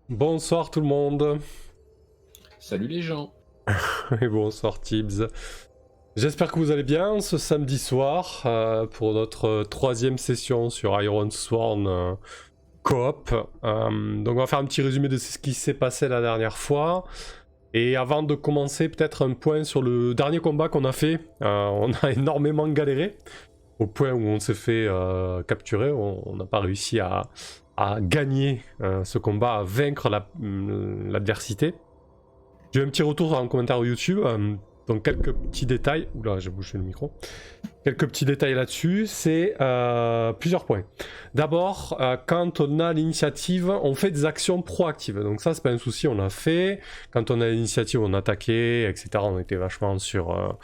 Bonsoir tout le monde. Salut les gens. Et bonsoir Tibbs. J'espère que vous allez bien ce samedi soir pour notre troisième session sur Iron Sworn coop. Donc on va faire un petit résumé de ce qui s'est passé la dernière fois. Et avant de commencer, peut-être un point sur le dernier combat qu'on a fait. On a énormément galéré au point où on s'est fait capturer. On n'a pas réussi à gagner ce combat, à vaincre l'adversité. J'ai eu un petit retour en commentaire YouTube, donc quelques petits détails. Oula, j'ai bougé le micro. Quelques petits détails là-dessus, c'est plusieurs points. D'abord, quand on a l'initiative, on fait des actions proactives. Donc ça, c'est pas un souci, on l'a fait. Quand on a l'initiative, on attaquait, etc. On était vachement sur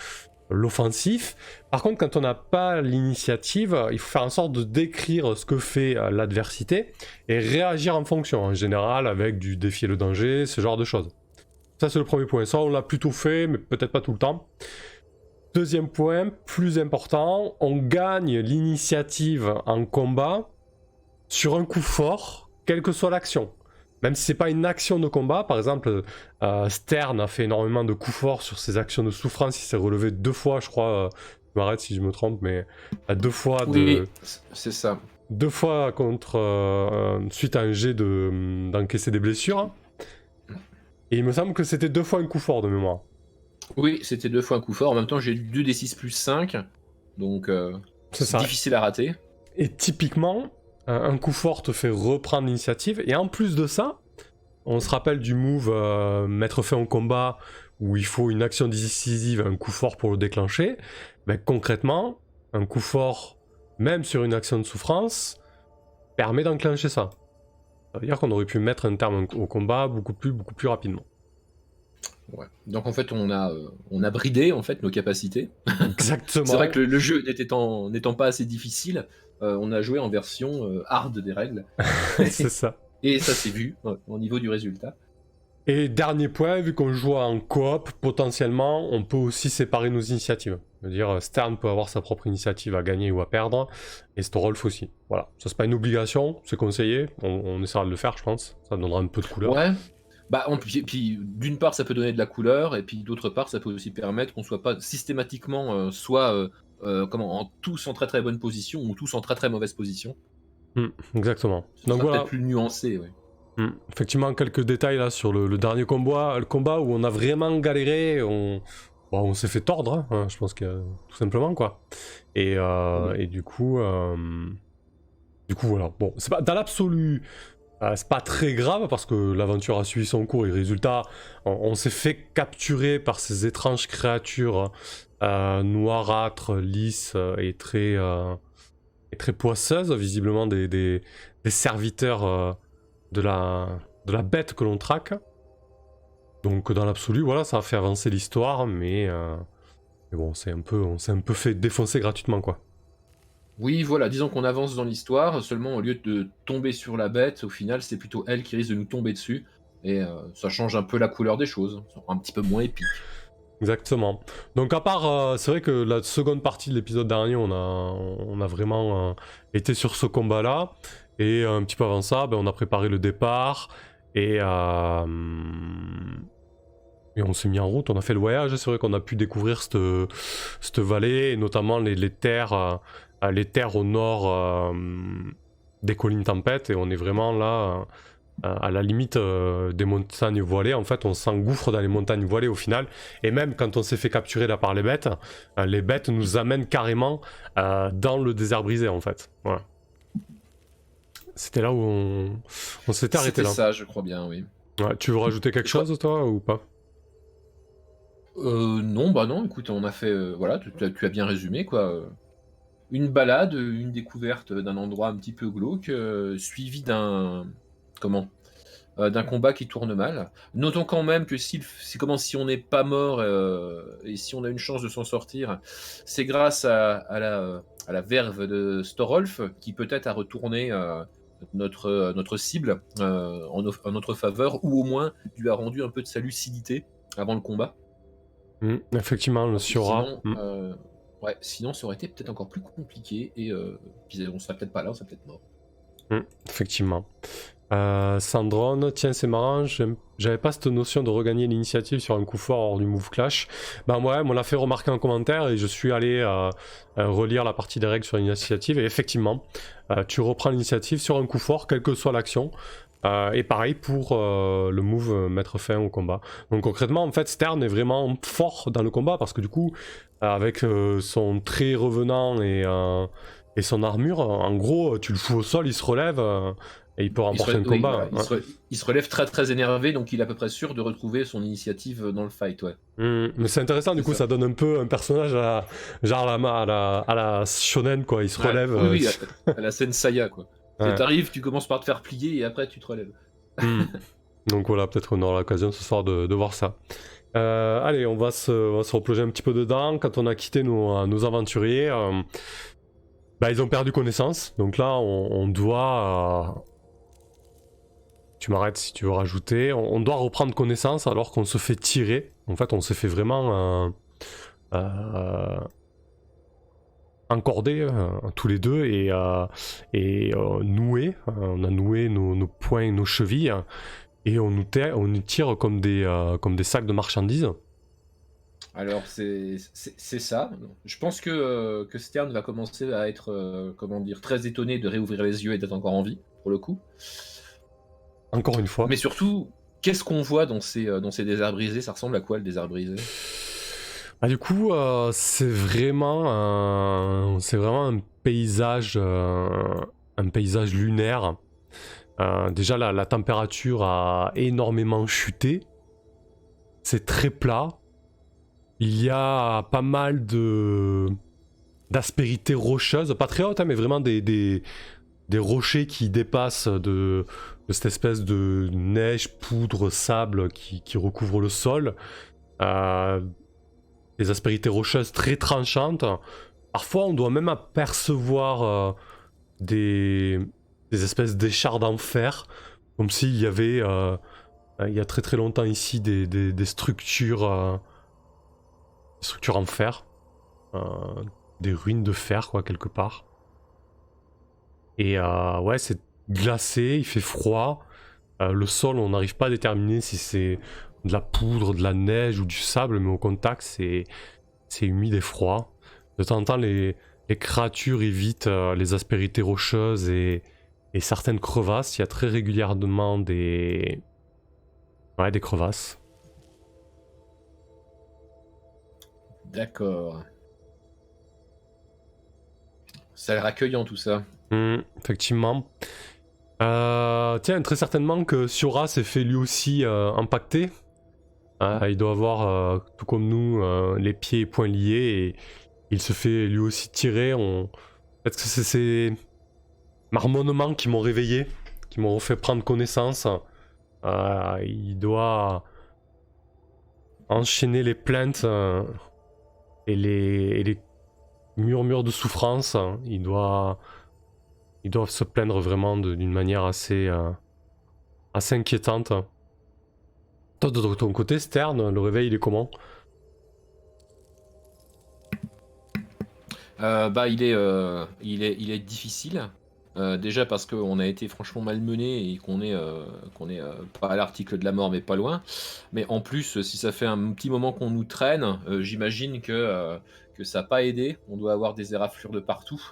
l'offensif. Par contre, quand on n'a pas l'initiative, il faut faire en sorte de décrire ce que fait l'adversité et réagir en fonction, en général, avec du défier le danger, ce genre de choses. Ça, c'est le premier point. Ça, on l'a plutôt fait, mais peut-être pas tout le temps. Deuxième point, plus important, on gagne l'initiative en combat sur un coup fort, quelle que soit l'action. Même si c'est pas une action de combat, par exemple, Stern a fait énormément de coups forts sur ses actions de souffrance, il s'est relevé 2 fois, je crois, je m'arrête si je me trompe, mais 2 fois de... Oui, c'est ça. 2 fois contre... suite à un jet d'encaisser des blessures. Et il me semble que c'était 2 fois un coup fort de mémoire. Oui, c'était 2 fois un coup fort. En même temps, j'ai eu 2d6 plus 5, donc c'est difficile à rater. Et typiquement, un coup fort te fait reprendre l'initiative. Et en plus de ça, on se rappelle du move mettre fin au combat où il faut une action décisive, un coup fort pour le déclencher. Ben, concrètement, un coup fort, même sur une action de souffrance, permet d'enclencher ça. Ça veut dire qu'on aurait pu mettre un terme au combat beaucoup plus rapidement. Ouais. Donc en fait, on a bridé en fait nos capacités. Exactement. C'est vrai que le jeu n'étant pas assez difficile, on a joué en version hard des règles. C'est ça. Et ça s'est vu au niveau du résultat. Et dernier point, vu qu'on joue en coop, potentiellement, on peut aussi séparer nos initiatives. C'est-à-dire, Stern peut avoir sa propre initiative à gagner ou à perdre, et Storolf aussi. Voilà, ça c'est pas une obligation, c'est conseillé, on essaiera de le faire, je pense. Ça donnera un peu de couleur. Ouais. Bah, puis d'une part, ça peut donner de la couleur, et puis d'autre part, ça peut aussi permettre qu'on soit pas systématiquement tous en très très bonne position ou tous en très très mauvaise position. Exactement. Ce sera peut-être plus nuancé, ouais. Effectivement, quelques détails là sur le dernier combat, où on a vraiment galéré, on s'est fait tordre, hein, je pense que tout simplement quoi. Et du coup voilà. Bon, c'est pas dans l'absolu. C'est pas très grave parce que l'aventure a suivi son cours et résultat, on s'est fait capturer par ces étranges créatures noirâtres, lisses et très poisseuses, visiblement des serviteurs de la bête que l'on traque. Donc dans l'absolu, voilà, ça a fait avancer l'histoire, mais bon, on s'est un peu fait défoncer gratuitement quoi. Oui, voilà, disons qu'on avance dans l'histoire, seulement au lieu de tomber sur la bête, au final, c'est plutôt elle qui risque de nous tomber dessus, et ça change un peu la couleur des choses, ça rend un petit peu moins épique. Exactement. Donc à part, c'est vrai que la seconde partie de l'épisode dernier, on a vraiment été sur ce combat-là, et un petit peu avant ça, on a préparé le départ, et on s'est mis en route, on a fait le voyage. C'est vrai qu'on a pu découvrir cette vallée, et notamment les terres au nord des collines tempêtes, et on est vraiment là à la limite des montagnes voilées. En fait, on s'engouffre dans les montagnes voilées au final, et même quand on s'est fait capturer là par les bêtes nous amènent carrément dans le désert brisé en fait. Voilà. C'était là où on s'était arrêté là. C'était ça, je crois bien, oui. Ouais, tu veux rajouter quelque chose toi ou pas? Non, bah non, écoute, on a fait, voilà, tu as bien résumé, quoi. Une balade, une découverte d'un endroit un petit peu glauque, suivi d'un... Comment d'un combat qui tourne mal. Notons quand même que si on n'est pas mort et si on a une chance de s'en sortir, c'est grâce à la verve de Storolf qui peut-être a retourné notre cible en notre faveur, ou au moins lui a rendu un peu de sa lucidité avant le combat. Effectivement, le Parce que Siora. sinon, ouais, sinon ça aurait été peut-être encore plus compliqué et puis on serait peut-être pas là, on serait peut-être mort. Effectivement. Sandrone, tiens, c'est marrant, j'avais pas cette notion de regagner l'initiative sur un coup fort hors du move clash. Ouais, on me l'a fait remarquer en commentaire et je suis allé relire la partie des règles sur l'initiative. Et effectivement, tu reprends l'initiative sur un coup fort, quelle que soit l'action. Et pareil pour le move mettre fin au combat. Donc concrètement, en fait, Stern est vraiment fort dans le combat parce que du coup, avec son trait revenant et son armure, en gros, tu le fous au sol, il se relève et il peut remporter un combat. Voilà, il se relève très très énervé, donc il est à peu près sûr de retrouver son initiative dans le fight, ouais. Mais c'est intéressant, du coup, ça donne un peu un personnage genre à la shonen, quoi. Il se relève. Oui, à la scène Saya, quoi. Ouais. T'arrives, tu commences par te faire plier et après tu te relèves. Donc voilà, peut-être qu'on aura l'occasion ce soir de voir ça. Allez, on va se replonger un petit peu dedans. Quand on a quitté nos aventuriers, ils ont perdu connaissance. Donc là, on doit... tu m'arrêtes si tu veux rajouter. On doit reprendre connaissance alors qu'on se fait tirer. En fait, on s'est fait vraiment encorder tous les deux et nouer. On a noué nos poings et nos chevilles. Et on nous tire comme des sacs de marchandises. Alors c'est ça. Je pense que Stern va commencer à être très étonné de réouvrir les yeux et d'être encore en vie, pour le coup. Encore une fois. Mais surtout, qu'est-ce qu'on voit dans ces déserts brisés? Ça ressemble à quoi le désert brisé? Du coup, c'est vraiment un paysage lunaire. Déjà, la température a énormément chuté. C'est très plat. Il y a pas mal d'aspérités rocheuses, pas très hautes, mais vraiment des rochers qui dépassent de cette espèce de neige, poudre, sable qui recouvre le sol. Des aspérités rocheuses très tranchantes. Parfois, on doit même apercevoir des espèces d'échardes en fer, comme s'il y avait, il y a très très longtemps ici, des structures en fer, des ruines de fer, quoi, quelque part. Et ouais, c'est glacé, il fait froid. Le sol, on n'arrive pas à déterminer si c'est de la poudre, de la neige ou du sable, mais au contact, c'est humide et froid. De temps en temps, les créatures évitent les aspérités rocheuses et certaines crevasses. Il y a très régulièrement des crevasses. D'accord. Ça a l'air accueillant tout ça. Effectivement. Tiens, très certainement que Siora s'est fait lui aussi impacter. Il doit avoir, tout comme nous, les pieds et poings liés et il se fait lui aussi tirer. Peut-être que c'est ces marmonnements qui m'ont réveillé, qui m'ont fait prendre connaissance. Il doit enchaîner les plaintes et les murmures de souffrance. Ils doivent se plaindre vraiment d'une manière assez inquiétante. Toi, de ton côté, Stern, le réveil, il est comment? Il est difficile. Déjà parce qu'on a été franchement malmené et qu'on est pas à l'article de la mort mais pas loin. Mais en plus, si ça fait un petit moment qu'on nous traîne, j'imagine que ça n'a pas aidé. On doit avoir des éraflures de partout.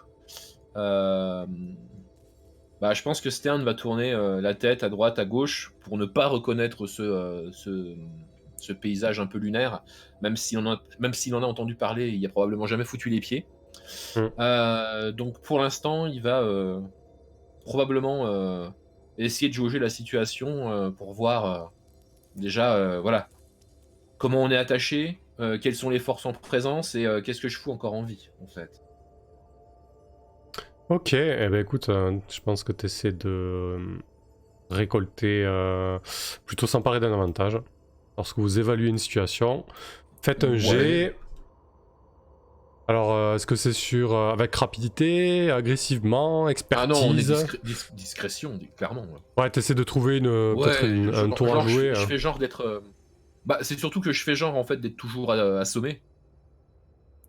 Je pense que Stern va tourner la tête à droite, à gauche pour ne pas reconnaître ce paysage un peu lunaire, même s'il en a entendu parler, il n'y a probablement jamais foutu les pieds. Donc pour l'instant, il va probablement essayer de jauger la situation pour voir déjà voilà, comment on est attaché, quelles sont les forces en présence et qu'est-ce que je fous encore en vie en fait. Ok, écoute, je pense que tu essaies de récolter, plutôt s'emparer d'un avantage. Lorsque vous évaluez une situation, faites un jet. Alors, est-ce que c'est sur avec rapidité, agressivement, expertise? Ah non, on est discrétion, clairement. Ouais, t'essaies de trouver peut-être un tour à jouer. Je fais genre d'être... Bah, c'est surtout que je fais genre en fait d'être toujours assommé.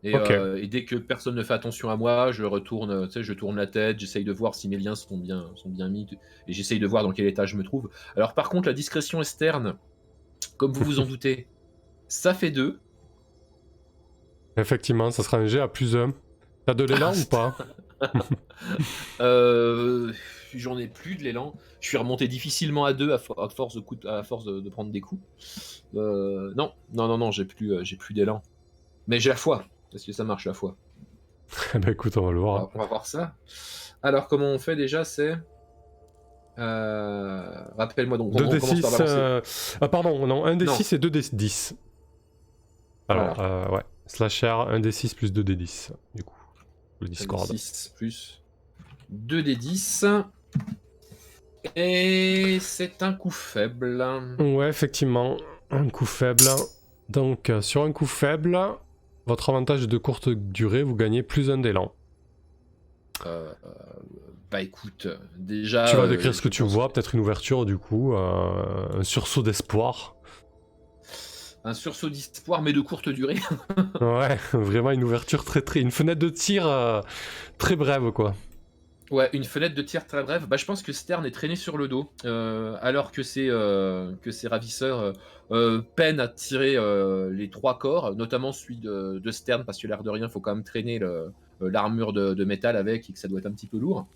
Et, Ok. et dès que personne ne fait attention à moi, je retourne, tu sais, je tourne la tête, j'essaye de voir si mes liens sont bien mis, et j'essaye de voir dans quel état je me trouve. Alors par contre, la discrétion externe, comme vous vous en doutez, ça fait 2. Effectivement, ça sera un jet à plus 1. T'as de l'élan ou pas? J'en ai plus de l'élan. Je suis remonté difficilement à 2 à force de prendre des coups. Non, j'ai plus d'élan. Mais j'ai la foi, parce que ça marche la foi. Bah écoute, on va le voir. On va voir ça. Alors, comment on fait déjà, c'est... rappelle-moi donc. 2d6. Ah pardon, non, 1d6 et 2d10. Alors, Voilà. ouais. Slasher, 1d6 plus 2d10, du coup. Le Discord. 6 plus 2d10. Et c'est un coup faible. Ouais, effectivement, un coup faible. Donc, sur un coup faible, votre avantage est de courte durée, vous gagnez plus 1 d'élan. Bah écoute, déjà... Tu vas décrire ce que tu vois, peut-être une ouverture du coup, un sursaut d'espoir. Un sursaut d'espoir, mais de courte durée. Ouais, vraiment une ouverture une fenêtre de tir très brève quoi. Ouais, une fenêtre de tir très brève. Bah, je pense que Stern est traîné sur le dos, alors que ses ravisseurs peinent à tirer les 3 corps, notamment celui de Stern, parce que l'air de rien, il faut quand même traîner l'armure de métal avec, et que ça doit être un petit peu lourd.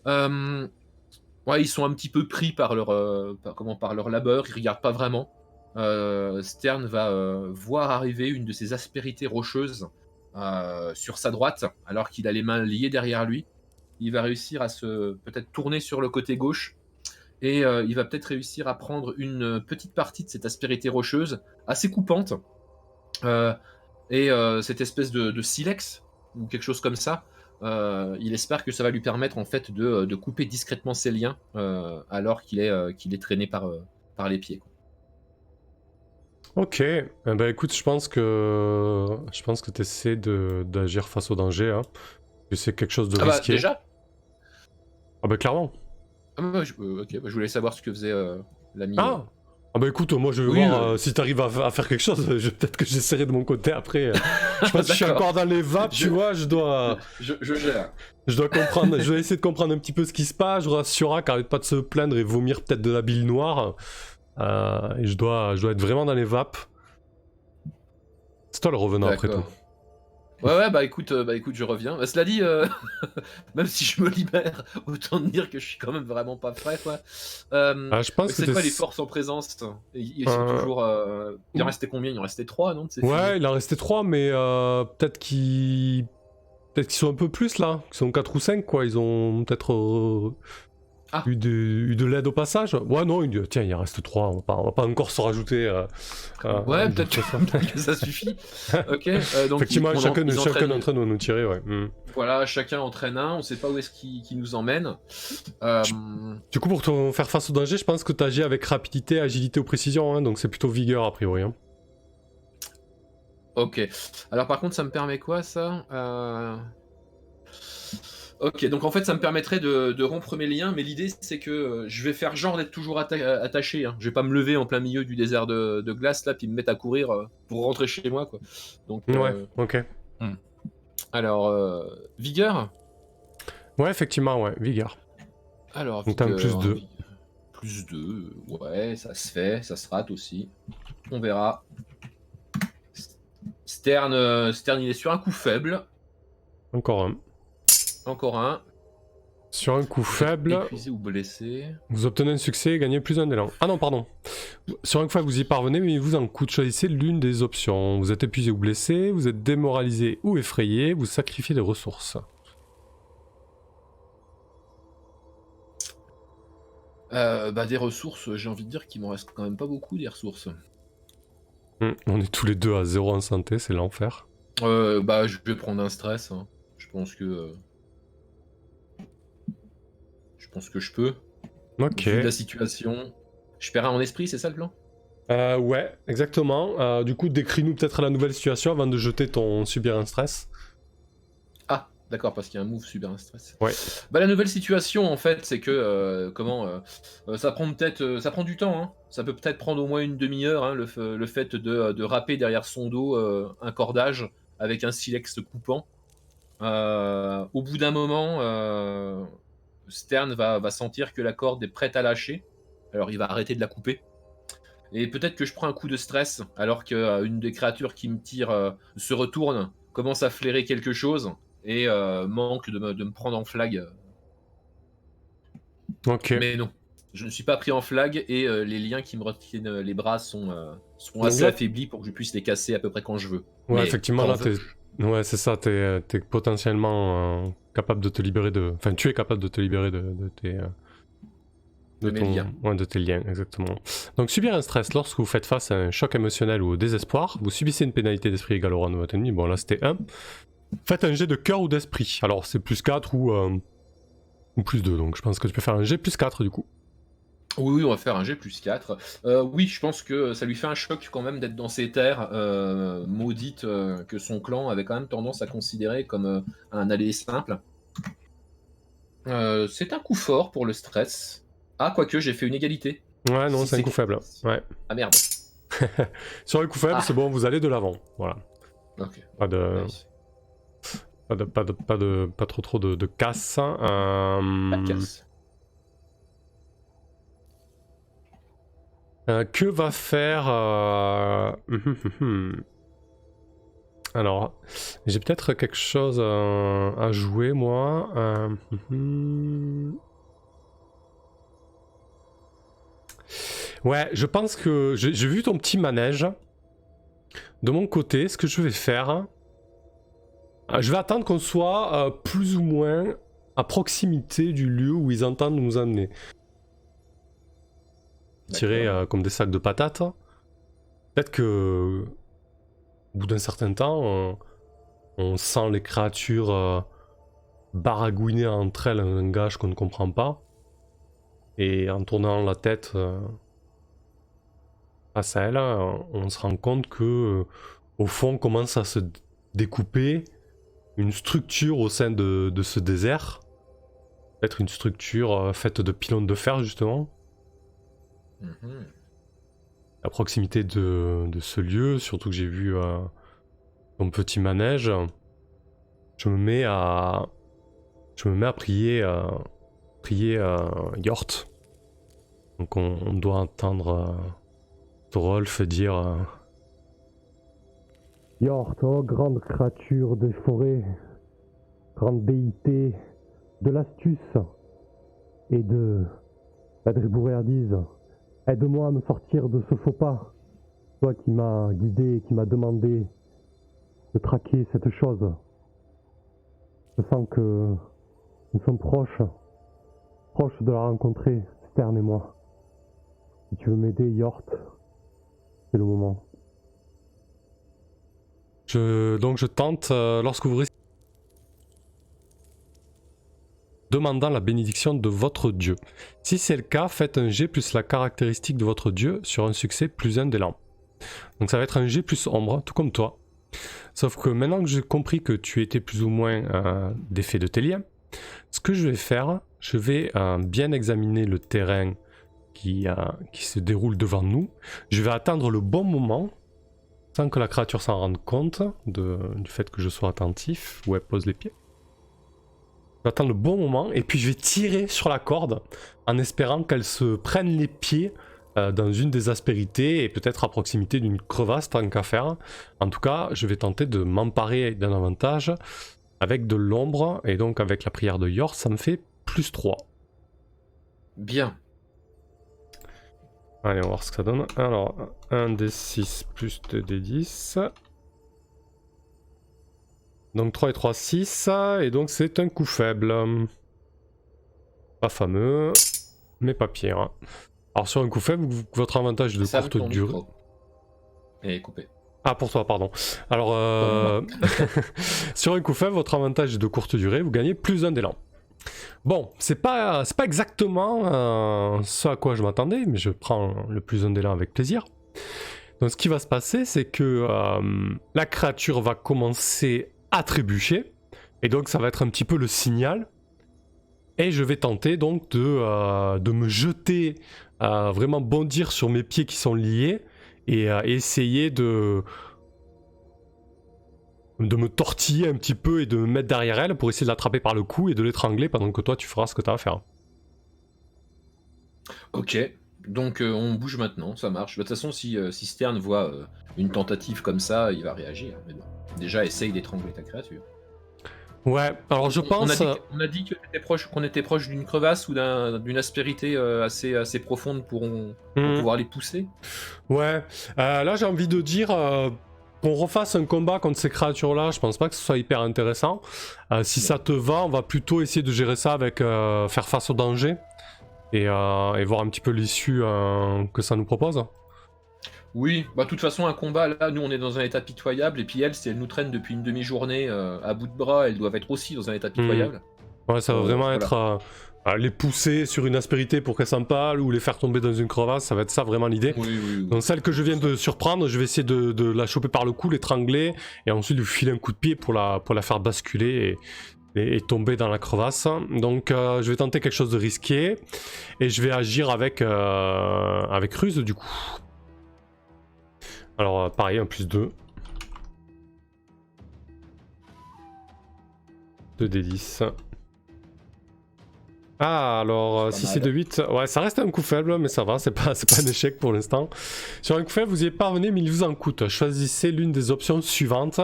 Ouais, ils sont un petit peu pris par leur labeur, ils regardent pas vraiment. Stern va voir arriver une de ces aspérités rocheuses sur sa droite, alors qu'il a les mains liées derrière lui. Il va réussir à se peut-être tourner sur le côté gauche, et il va peut-être réussir à prendre une petite partie de cette aspérité rocheuse, assez coupante, et cette espèce de silex, ou quelque chose comme ça. Il espère que ça va lui permettre en fait de couper discrètement ses liens, alors qu'il est traîné par les pieds, quoi. Ok, bah écoute, je pense que tu essaies d'agir face au danger, hein. Que c'est quelque chose de Ah bah risqué. déjà. Ah bah clairement. Ah bah, ok, bah, je voulais savoir ce que faisait l'ami. Ah bah écoute, moi je vais Oui, voir si t'arrives à faire quelque chose, peut-être que j'essaierai de mon côté après. Je pense que je suis D'accord. encore dans les vapes, tu vois, je dois gère. je dois comprendre, je vais essayer de comprendre un petit peu ce qui se passe, je rassure qui arrête pas de se plaindre et vomir peut-être de la bile noire. Et je dois être vraiment dans les vapes. C'est toi le revenant après tout. D'accord. Ouais, bah écoute, je reviens. Bah, cela dit, même si je me libère, autant dire que je suis quand même vraiment pas prêt, quoi. Je pense que C'est quoi les forces en présence? Ils sont toujours... Il en restait combien? Il en restait 3, non, de ces fusils? Ouais, il en restait 3, mais peut-être qu'ils sont un peu plus là. Ils sont 4 ou 5, quoi. Ils ont peut-être eu de l'aide au passage. Ouais, non, tiens, il en reste 3. On va pas encore se rajouter. Ouais, peut-être que ça suffit. Ok. Donc effectivement, chacun d'entre nous tirer, ouais. Voilà, chacun entraîne un, on sait pas où est-ce qu'il nous emmène. Du coup, pour te faire face au danger, je pense que tu agis avec rapidité, agilité ou précision, hein, donc c'est plutôt vigueur a priori. Hein. Ok. Alors par contre, ça me permet quoi, ça? Ok, donc en fait, ça me permettrait de rompre mes liens, mais l'idée, c'est que je vais faire genre d'être toujours attaché. Hein. Je vais pas me lever en plein milieu du désert de glace, là, puis me mettre à courir pour rentrer chez moi, quoi. Donc, ouais, ok. Alors, vigueur? Ouais, effectivement, ouais, vigueur. Alors, donc t'as un plus 2. Plus 2, ouais, ça se fait, ça se rate aussi. On verra. Stern, il est sur un coup faible. Encore un. Encore un. Sur un coup faible, épuisé ou blessé. Vous obtenez un succès et gagnez plus un d'élan. Ah non, pardon. Sur un coup faible, vous y parvenez, mais vous en coûte. Choisissez l'une des options. Vous êtes épuisé ou blessé, vous êtes démoralisé ou effrayé, vous sacrifiez des ressources. Bah des ressources, j'ai envie de dire qu'il m'en reste quand même pas beaucoup des ressources. On est tous les deux à 0 en santé, c'est l'enfer. Bah je vais prendre un stress. Hein. Je pense que je peux. Ok. Vu la situation. Je paierai en esprit, c'est ça le plan? Ouais, exactement. Du coup, décris-nous peut-être la nouvelle situation avant de jeter ton subir un stress. Ah, d'accord, parce qu'il y a un move subir un stress. Ouais. Bah, la nouvelle situation, en fait, c'est que, ça prend peut-être, ça prend du temps, hein. Ça peut peut-être prendre au moins une demi-heure, hein, le fait de râper derrière son dos, un cordage avec un silex coupant. Au bout d'un moment, Stern va sentir que la corde est prête à lâcher. Alors il va arrêter de la couper et peut-être que je prends un coup de stress alors que, une des créatures qui me tire, se retourne, commence à flairer quelque chose et manque de me prendre en flag, Ok. mais non, je ne suis pas pris en flag et les liens qui me retiennent, les bras sont Donc assez là, affaiblis pour que je puisse les casser à peu près quand je veux. ouais, Mais effectivement, quand là, t'es... veux-je? Ouais, c'est ça, t'es potentiellement capable de te libérer de... Enfin, tu es capable de te libérer de tes... De mes liens. Ouais, de tes liens, exactement. Donc, subir un stress. Lorsque vous faites face à un choc émotionnel ou au désespoir, vous subissez une pénalité d'esprit égale au rang de votre ennemi. Bon, là, c'était 1. Faites un jet de cœur ou d'esprit. Alors, c'est plus 4 ou plus 2. Donc, je pense que tu peux faire un jet plus 4 du coup. Oui, oui, on va faire un G plus 4. Oui, je pense que ça lui fait un choc quand même d'être dans ces terres maudites que son clan avait quand même tendance à considérer comme un allié simple. C'est un coup fort pour le stress. Ah, quoique, j'ai fait une égalité. Ouais, non, Si c'est un c'est coup faible. Ouais. Ah merde. Sur un coup faible, Ah, c'est bon, vous allez de l'avant. Voilà. ok. Pas de... Allez. Pas trop de casse. Pas de casse. Que va faire... Alors, j'ai peut-être quelque chose à jouer, moi. Ouais, je pense que j'ai vu ton petit manège. De mon côté, ce que je vais faire... je vais attendre qu'on soit plus ou moins à proximité du lieu où ils entendent nous amener. Tirer comme des sacs de patates. Peut-être que... Au bout d'un certain temps, on sent les créatures baragouiner entre elles un langage qu'on ne comprend pas. Et en tournant la tête face à elle, on se rend compte que, au fond, commence à se découper une structure au sein de ce désert. Peut-être une structure faite de pylônes de fer, justement. À proximité de ce lieu, surtout que j'ai vu ton petit manège, je me mets à prier Yort. Donc on doit entendre Thorolf dire Yort, oh grande créature des forêts, grande déité de l'astuce et de la dribouréardise, aide-moi à me sortir de ce faux pas. Toi qui m'as guidé et qui m'as demandé de traquer cette chose. Je sens que nous sommes proches de la rencontrer, Stern et moi. Si tu veux m'aider, Yort, c'est le moment. Donc je tente, lorsque vous réussissez, demandant la bénédiction de votre dieu. Si c'est le cas, faites un G plus la caractéristique de votre dieu sur un succès plus un d'élan. Donc ça va être un G plus ombre, tout comme toi. Sauf que maintenant que j'ai compris que tu étais plus ou moins d'effet de tes liens, ce que je vais faire, je vais bien examiner le terrain qui se déroule devant nous. Je vais attendre le bon moment, sans que la créature s'en rende compte du fait que je sois attentif, où elle pose les pieds. Je vais attendre le bon moment, et puis je vais tirer sur la corde, en espérant qu'elle se prenne les pieds dans une des aspérités, et peut-être à proximité d'une crevasse, tant qu'à faire. En tout cas, je vais tenter de m'emparer d'un avantage avec de l'ombre, et donc avec la prière de Yor, ça me fait plus 3. Bien. Allez, on va voir ce que ça donne. Alors, 1 des 6 plus 2 des 10. Donc 3 et 3, 6. Et donc c'est un coup faible. Pas fameux, mais pas pire. Alors sur un coup faible, votre avantage est de courte durée. Et coupé. Ah, pour toi, pardon. Alors, sur un coup faible, votre avantage est de courte durée, vous gagnez plus 1 d'élan. Bon, c'est pas exactement ce à quoi je m'attendais, mais je prends le plus un d'élan avec plaisir. Donc ce qui va se passer, c'est que la créature va commencer à trébucher, et donc ça va être un petit peu le signal. Et je vais tenter donc de me jeter, vraiment bondir sur mes pieds qui sont liés, et essayer de me tortiller un petit peu et de me mettre derrière elle pour essayer de l'attraper par le cou et de l'étrangler pendant que toi tu feras ce que tu as à faire. Ok, donc on bouge maintenant, ça marche. De toute façon, si Stern voit une tentative comme ça, il va réagir. Mais bon, déjà, essaye d'étrangler ta créature. Ouais, alors je pense... On a dit qu'on était proche d'une crevasse ou d'une aspérité assez profonde pour pouvoir les pousser. Ouais, là j'ai envie de dire qu'on refasse un combat contre ces créatures-là, je pense pas que ce soit hyper intéressant. Si ça te va, on va plutôt essayer de gérer ça avec faire face au danger et voir un petit peu l'issue que ça nous propose. Oui, bah de toute façon un combat, là nous on est dans un état pitoyable, et puis elle, si elle nous traîne depuis une demi-journée à bout de bras, elles doivent être aussi dans un état pitoyable. Ouais, ça va vraiment voilà. être les pousser sur une aspérité pour qu'elles s'empalent ou les faire tomber dans une crevasse, ça va être ça vraiment l'idée. Oui. Donc celle que je viens de surprendre, je vais essayer de la choper par le cou, l'étrangler et ensuite lui filer un coup de pied pour la faire basculer et tomber dans la crevasse. Donc je vais tenter quelque chose de risqué et je vais agir avec ruse du coup. Alors pareil, un plus 2. 2d10. Ah, alors 6 et 2, 8. Ouais, ça reste un coup faible, mais ça va, c'est pas un échec pour l'instant. Sur un coup faible, vous y êtes parvenu, mais il vous en coûte. Choisissez l'une des options suivantes.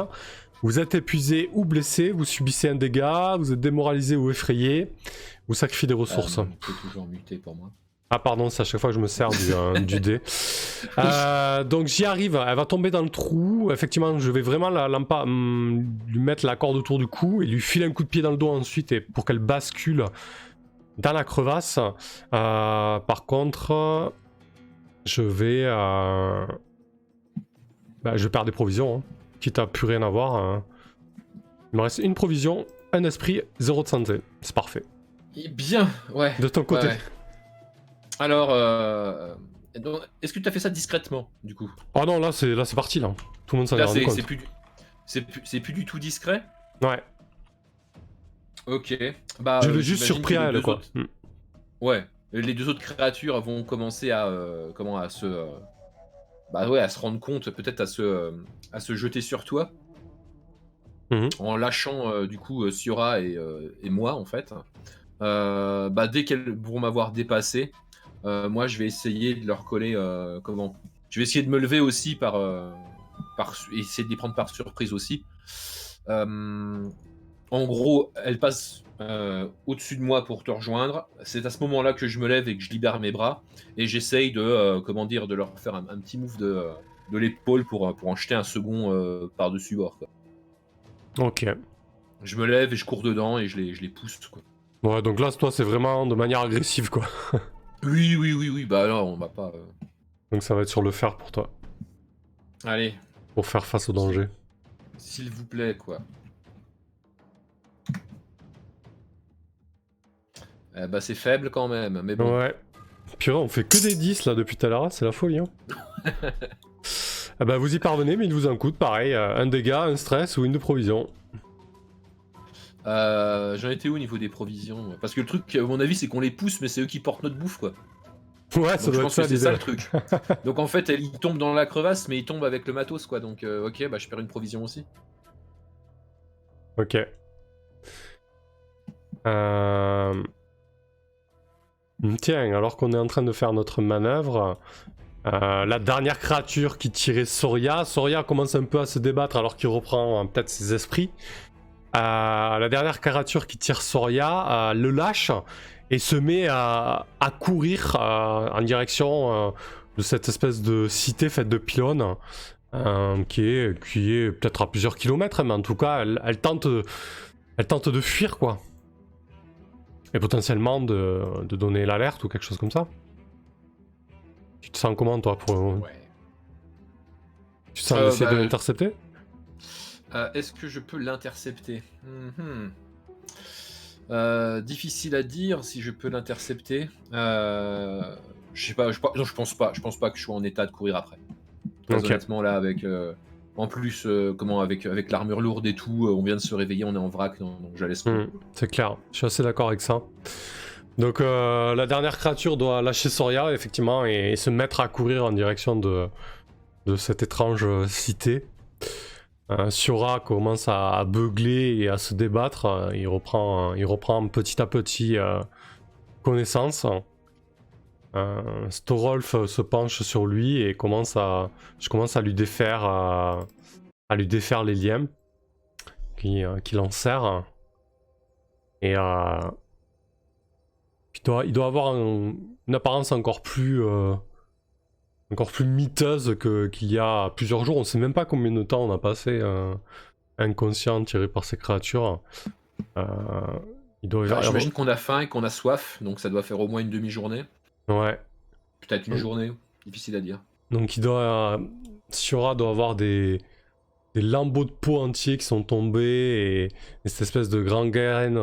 Vous êtes épuisé ou blessé, vous subissez un dégât, vous êtes démoralisé ou effrayé, vous sacrifiez des ressources. C'est toujours muté pour moi. Ah pardon, c'est à chaque fois que je me sers du dé. Donc j'y arrive, elle va tomber dans le trou. Effectivement, je vais vraiment lui mettre la corde autour du cou et lui filer un coup de pied dans le dos ensuite pour qu'elle bascule dans la crevasse. Par contre, je vais perdre des provisions, hein, quitte à plus rien avoir. Il me reste une provision, un esprit, 0 de santé. C'est parfait. Et bien, ouais. De ton côté. Ouais. Alors, est-ce que tu as fait ça discrètement, du coup? Oh non, là c'est parti, là. Tout le monde s'en est rendu compte. C'est plus du tout discret? Ouais. Ok. Bah, je l'ai juste surpris à elle, quoi. Ouais. Les deux autres créatures vont commencer à se rendre compte, peut-être à se jeter sur toi, en lâchant du coup Siora et moi en fait. Dès qu'elles vont m'avoir dépassé, moi je vais essayer de leur coller je vais essayer de me lever aussi essayer de les prendre par surprise aussi. En gros, elle passe au-dessus de moi pour te rejoindre. C'est à ce moment-là que je me lève et que je libère mes bras et j'essaye de leur faire un petit move de l'épaule pour en jeter un second par-dessus bord, quoi. Ok. Je me lève et je cours dedans et je les pousse, quoi. Ouais, donc là, toi, c'est vraiment de manière agressive, quoi. Oui. Bah là, on va pas. Donc ça va être sur le fer pour toi. Allez. Pour faire face au danger. S'il vous plaît, quoi. C'est faible quand même, mais bon. Ouais. Purée, on fait que des 10 là depuis tout à l'heure, c'est la folie, hein. Vous y parvenez, mais il vous en coûte, pareil, un dégât, un stress ou une de provision. J'en étais où au niveau des provisions? Parce que le truc, à mon avis, c'est qu'on les pousse, mais c'est eux qui portent notre bouffe, quoi. Ouais, ça doit être ça, c'est ça le truc. Donc en fait, ils tombent dans la crevasse, mais ils tombent avec le matos, quoi. Donc ok, je perds une provision aussi. Ok. Tiens, alors qu'on est en train de faire notre manœuvre, la dernière créature qui tirait Soria commence un peu à se débattre alors qu'il reprend peut-être ses esprits. La dernière créature qui tire Soria le lâche et se met à courir en direction de cette espèce de cité faite de pylônes qui est peut-être à plusieurs kilomètres, mais en tout cas elle tente de fuir, quoi. Et potentiellement de donner l'alerte ou quelque chose comme ça. Tu te sens comment, toi, pour... Ouais. Tu te sens essayer de l'intercepter? Est-ce que je peux l'intercepter? Difficile à dire si je peux l'intercepter. Je sais pas, non, je pense pas. Je pense pas que je sois en état de courir après. Très Ok. honnêtement, là, en plus, avec l'armure lourde et tout, on vient de se réveiller, on est en vrac, donc je la laisse courir. C'est clair, je suis assez d'accord avec ça. Donc la dernière créature doit lâcher Soria effectivement et se mettre à courir en direction de cette étrange cité. Siora commence à beugler et à se débattre. Il reprend petit à petit connaissance. Storolf se penche sur lui et je commence à lui défaire les liens qui l'enserrent. Et il doit avoir une apparence encore plus miteuse qu'il y a plusieurs jours. On sait même pas combien de temps on a passé inconscient tiré par ces créatures. Il doit y avoir... J'imagine qu'on a faim et qu'on a soif, donc ça doit faire au moins une demi-journée. Ouais. Peut-être une journée, difficile à dire. Donc Siora doit avoir des lambeaux de peau entiers qui sont tombés et cette espèce de grand graine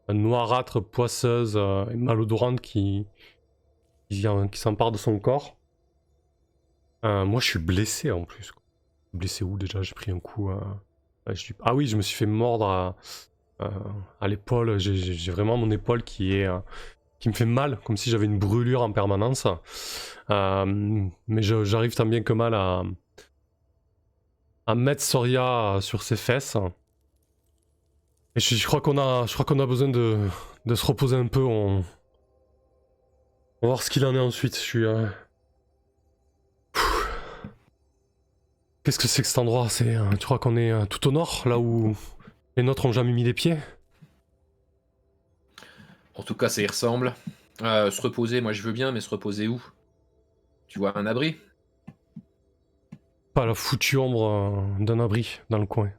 noirâtre, poisseuse et malodorante qui s'empare de son corps. Moi je suis blessé en plus. Blessé où déjà? J'ai pris un coup. Ah oui, je me suis fait mordre à l'épaule. J'ai vraiment mon épaule qui me fait mal, comme si j'avais une brûlure en permanence. Mais j'arrive tant bien que mal à mettre Soria sur ses fesses. Et je crois qu'on a besoin de se reposer un peu. On va voir ce qu'il en est ensuite. Qu'est-ce que c'est que cet endroit? Tu crois qu'on est tout au nord, là où les nôtres ont jamais mis les pieds? En tout cas, ça y ressemble. Se reposer, moi je veux bien, mais se reposer où? Tu vois un abri? Pas la foutue ombre d'un abri dans le coin.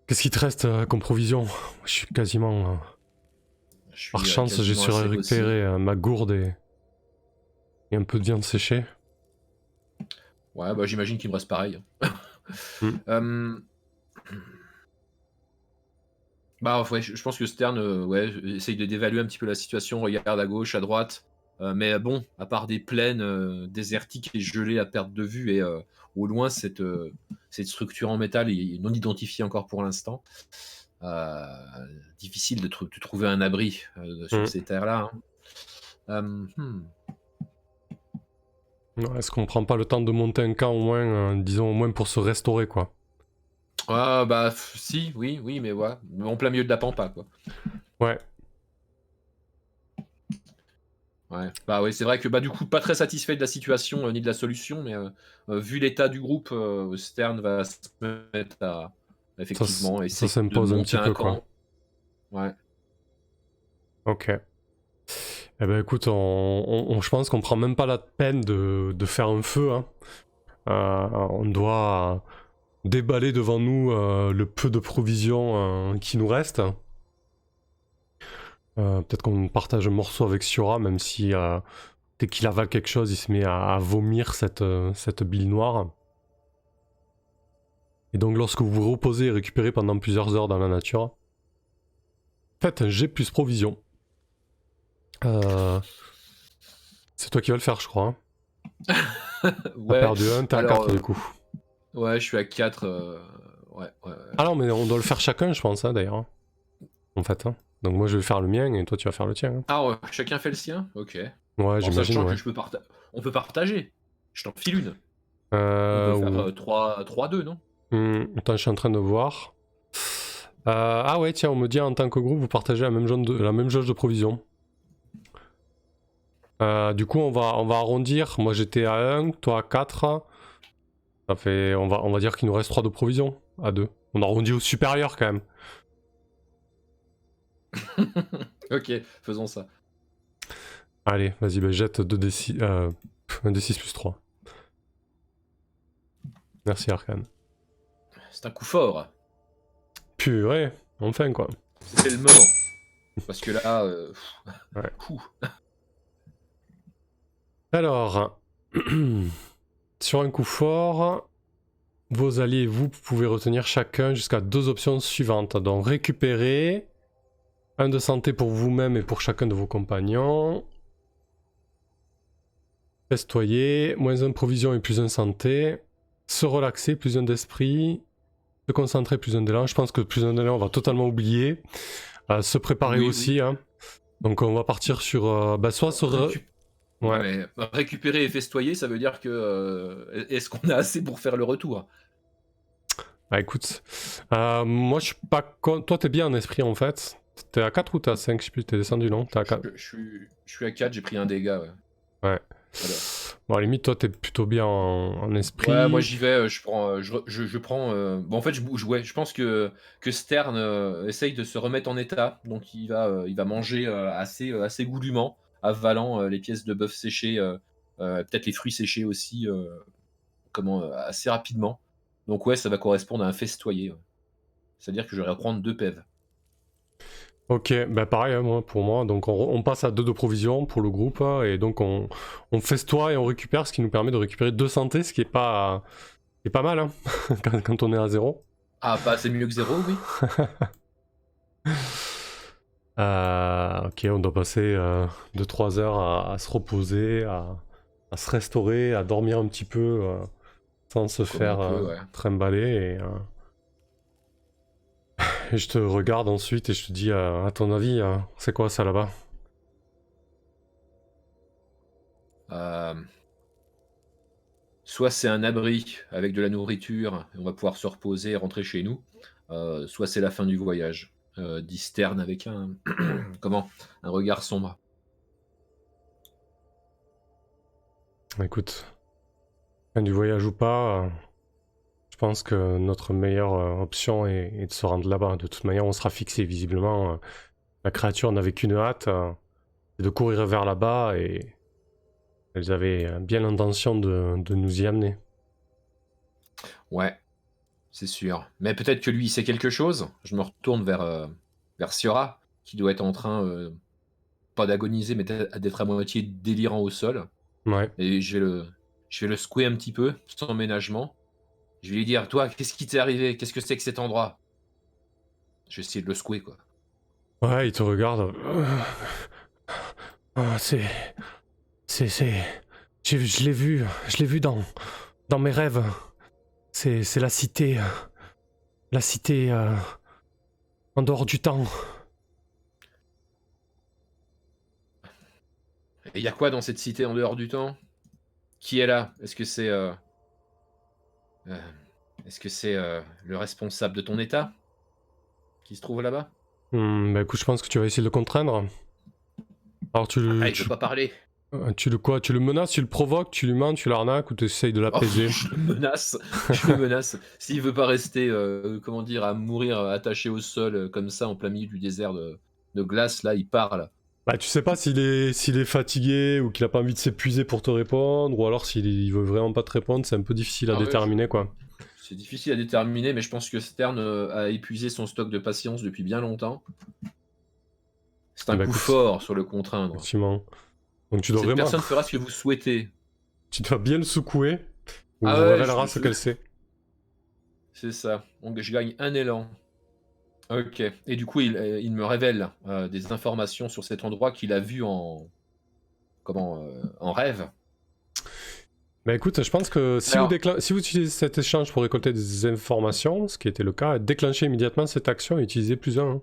Qu'est-ce qui te reste comme provision? Je suis quasiment... Par chance, j'ai su récupérer ma gourde et un peu de viande séchée. Ouais, bah j'imagine qu'il me reste pareil. Bah ouais, je pense que Stern essaye de dévaluer un petit peu la situation, regarde à gauche, à droite. Mais bon, à part des plaines désertiques et gelées à perte de vue et au loin cette structure en métal non identifiée encore pour l'instant, difficile de trouver un abri sur ces terres-là. Est-ce qu'on prend pas le temps de monter un camp au moins, disons au moins pour se restaurer quoi? Ah bah si, oui, mais ouais, en plein milieu de la pampa quoi. Ouais. Ouais, bah oui, c'est vrai que bah du coup pas très satisfait de la situation ni de la solution, mais vu l'état du groupe, Stern va se mettre à effectivement essayer ça de s'impose un monter petit un peu camp. quoi. Ouais. Ok. Eh ben écoute, je pense qu'on prend même pas la peine de faire un feu. Hein. On doit déballer devant nous le peu de provisions qui nous reste. Peut-être qu'on partage un morceau avec Siora, même si dès qu'il avale quelque chose, il se met à vomir cette bile noire. Et donc lorsque vous vous reposez et récupérez pendant plusieurs heures dans la nature, faites un jet plus provision. C'est toi qui vas le faire, je crois. Hein. Ouais. T'as perdu 1, t'es à 4 du coup. Ouais, je suis à 4. Ouais. Ah non, mais on doit le faire chacun, je pense, hein, d'ailleurs. Hein. En fait. Hein. Donc moi, je vais faire le mien et toi, tu vas faire le tien. Hein. Ah ouais, chacun fait le sien? Ok. Ouais, j'imagine, ouais. Que on peut partager. Je t'en file une. On peut faire 3-2, non? Attends, je suis en train de voir. Ah ouais, tiens, on me dit en tant que groupe, vous partagez la même jauge de provision. Du coup, on va arrondir. Moi, j'étais à 1, toi à 4. Ça fait, on va dire qu'il nous reste 3 de provision à 2. On arrondit au supérieur quand même. Ok, faisons ça. Allez, vas-y, bah, jette 2d6, 1d6 plus 3. Merci Arcane. C'est un coup fort. Purée, enfin quoi. C'est le moment. Parce que là, ouais. Alors, sur un coup fort, vos alliés et vous pouvez retenir chacun jusqu'à 2 options suivantes. Donc récupérer, 1 de santé pour vous-même et pour chacun de vos compagnons. Festoyer, -1 provision et +1 santé. Se relaxer, +1 d'esprit. Se concentrer, +1 d'élan. Je pense que +1 d'élan, on va totalement oublier. Se préparer aussi. Hein. Donc on va partir sur... soit se... Ouais. Mais récupérer et festoyer, ça veut dire que... est-ce qu'on a assez pour faire le retour? Bah écoute, moi je suis pas... Toi t'es bien en esprit en fait. T'es à 4 ou t'es à 5? Je sais plus, t'es descendu non? T'es à 4. Je suis à 4, j'ai pris un dégât, ouais. Ouais. Alors. Bon, à la limite, toi, t'es plutôt bien en esprit. Ouais, moi j'y vais, je prends. Bon, en fait, je bouge, ouais. Je pense que Stern essaye de se remettre en état, donc il va manger assez goulûment, avalant les pièces de bœuf séchées, peut-être les fruits séchés aussi, assez rapidement. Donc, ouais, ça va correspondre à un festoyer. Ouais. C'est-à-dire que je vais reprendre 2 PEV. Ok, bah pareil hein, pour moi, donc on passe à 2 de provision pour le groupe, et donc on festoie et on récupère, ce qui nous permet de récupérer 2 santé, ce qui est pas mal hein, quand on est à 0. Ah, pas assez mieux que 0, oui. Ok, on doit passer 2-3 heures à se reposer, à se restaurer, à dormir un petit peu, sans se faire trimballer, et je te regarde ensuite et je te dis, à ton avis, c'est quoi ça là-bas? Soit c'est un abri avec de la nourriture, et on va pouvoir se reposer et rentrer chez nous, soit c'est la fin du voyage. Dit Stern avec un un regard sombre. Écoute, fin du voyage ou pas, je pense que notre meilleure option est de se rendre là-bas. De toute manière, on sera fixé visiblement. La créature n'avait qu'une hâte, c'est de courir vers là-bas, et elles avaient bien l'intention de nous y amener. Ouais, c'est sûr. Mais peut-être que lui, il sait quelque chose. Je me retourne vers Siora, qui doit être en train, pas d'agoniser, mais d'être à moitié délirant au sol. Ouais. Et je vais le secouer un petit peu, sans ménagement. Je vais lui dire, toi, qu'est-ce qui t'est arrivé? Qu'est-ce que c'est que cet endroit? Je vais essayer de le secouer, quoi. Ouais, il te regarde. C'est... Je l'ai vu dans mes rêves. C'est la cité... La cité... en dehors du temps. Et il y a quoi dans cette cité en dehors du temps? Qui est là? Est-ce que c'est le responsable de ton état qui se trouve là-bas? Bah écoute, je pense que tu vas essayer de le contraindre. Alors tu le... Il veut pas parler. Tu le menaces, tu le provoques, tu lui mens, tu l'arnaques, ou tu essayes de l'apaiser? Je le menace. S'il veut pas rester, à mourir attaché au sol comme ça en plein milieu du désert de glace, là, il parle. Bah tu sais pas s'il est fatigué ou qu'il a pas envie de s'épuiser pour te répondre, ou alors il veut vraiment pas te répondre, c'est un peu difficile à déterminer quoi. C'est difficile à déterminer, mais je pense que Stern a épuisé son stock de patience depuis bien longtemps. C'est un coup fort sur le contraindre. Effectivement. Donc tu dois Cette personne fera ce que vous souhaitez. Tu dois bien le secouer, ou on révélera ce qu'elle sait. C'est ça. Donc je gagne un élan. Ok. Et du coup, il me révèle des informations sur cet endroit qu'il a vu en rêve. Bah écoute, je pense que si vous utilisez cet échange pour récolter des informations, ce qui était le cas, déclenchez immédiatement cette action et utilisez +1. Hein.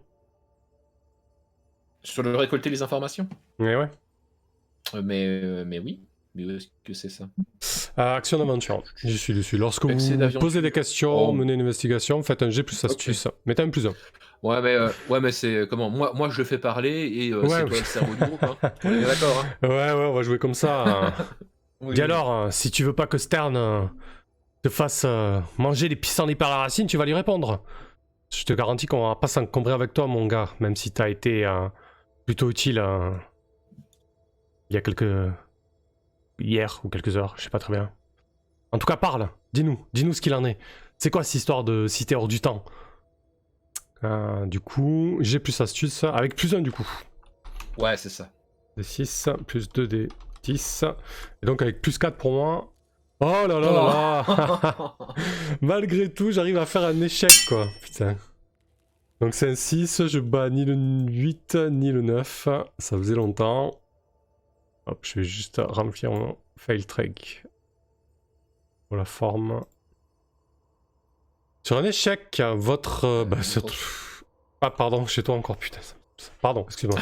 Sur le récolter les informations? Ouais. Mais oui. Mais où est-ce que c'est ça? Action d'aventure. Je suis dessus. Lorsque vous posez des questions, menez une investigation, faites un G plus astuce. Mettez un +1. Ouais, mais c'est comment? Moi, je le fais parler et c'est toi le cerveau du groupe. Hein. On est d'accord. Hein. Ouais, on va jouer comme ça. Oui. Et alors, si tu veux pas que Stern te fasse manger les pissenlits par la racine, tu vas lui répondre. Je te garantis qu'on va pas s'encombrer avec toi, mon gars, même si t'as été plutôt utile il y a hier ou quelques heures, je sais pas très bien. En tout cas, parle, dis-nous ce qu'il en est. C'est quoi cette histoire de cité hors du temps? Du coup, j'ai plus astuce avec +1 du coup. Ouais, c'est ça. D6 plus 2 D10. Et donc avec +4 pour moi. Oh là là là là. Oh. Malgré tout, j'arrive à faire un échec, quoi. Putain. Donc c'est un 6, je bats ni le 8 ni le 9. Ça faisait longtemps. Hop, je vais juste remplir mon fail track pour la forme. Sur un échec, votre... Ah pardon, chez toi encore, putain. Pardon, excuse-moi.